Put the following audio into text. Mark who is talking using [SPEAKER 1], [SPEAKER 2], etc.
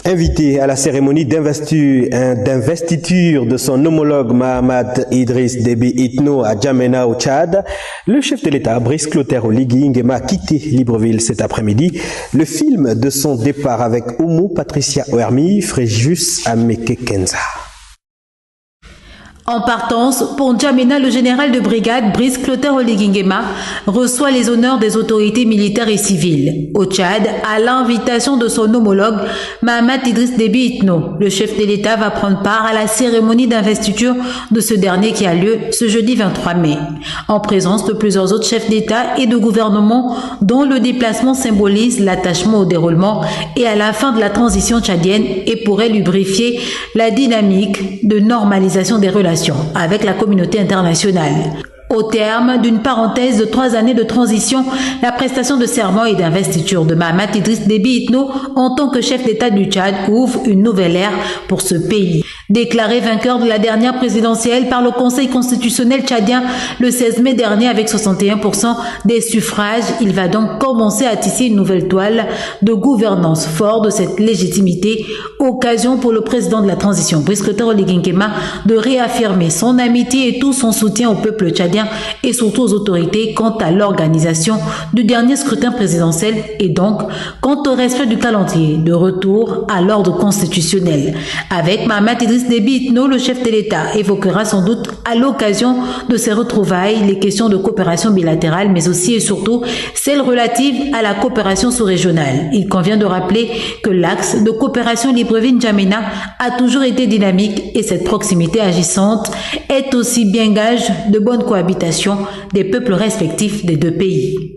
[SPEAKER 1] Invité à la cérémonie d'investiture de son homologue Mahamat Idriss Déby Itno à N'Djamena au Tchad, le chef de l'État, Brice Clotaire Oligui Nguema, a quitté Libreville cet après-midi. Le film de son départ avec Oumou Patricia Ouermi, Fréjus Ameke Kenza.
[SPEAKER 2] En partance, pour N'Djamena, le général de brigade Brice Clotaire Oligui Nguema reçoit les honneurs des autorités militaires et civiles. Au Tchad, à l'invitation de son homologue Mahamat Idriss Déby Itno, le chef de l'État va prendre part à la cérémonie d'investiture de ce dernier qui a lieu ce jeudi 23 mai, en présence de plusieurs autres chefs d'État et de gouvernement dont le déplacement symbolise l'attachement au déroulement et à la fin de la transition tchadienne et pourrait lubrifier la dynamique de normalisation des relations avec la communauté internationale. Au terme d'une parenthèse de 3 années de transition, la prestation de serment et d'investiture de Mahamat Idriss Déby Itno en tant que chef d'État du Tchad ouvre une nouvelle ère pour ce pays. Déclaré vainqueur de la dernière présidentielle par le Conseil constitutionnel tchadien le 16 mai dernier avec 61% des suffrages, il va donc commencer à tisser une nouvelle toile de gouvernance fort de cette légitimité, occasion pour le président de la transition, Brice Clotaire Oligui Nguema, de réaffirmer son amitié et tout son soutien au peuple tchadien et surtout aux autorités quant à l'organisation du dernier scrutin présidentiel et donc quant au respect du calendrier de retour à l'ordre constitutionnel. Avec Mahamat Idriss Déby Itno, le chef de l'État évoquera sans doute à l'occasion de ces retrouvailles les questions de coopération bilatérale mais aussi et surtout celles relatives à la coopération sous-régionale. Il convient de rappeler que l'axe de coopération Libreville-N'Djamena a toujours été dynamique et cette proximité agissante est aussi bien gage de bonne cohabitation des peuples respectifs des deux pays.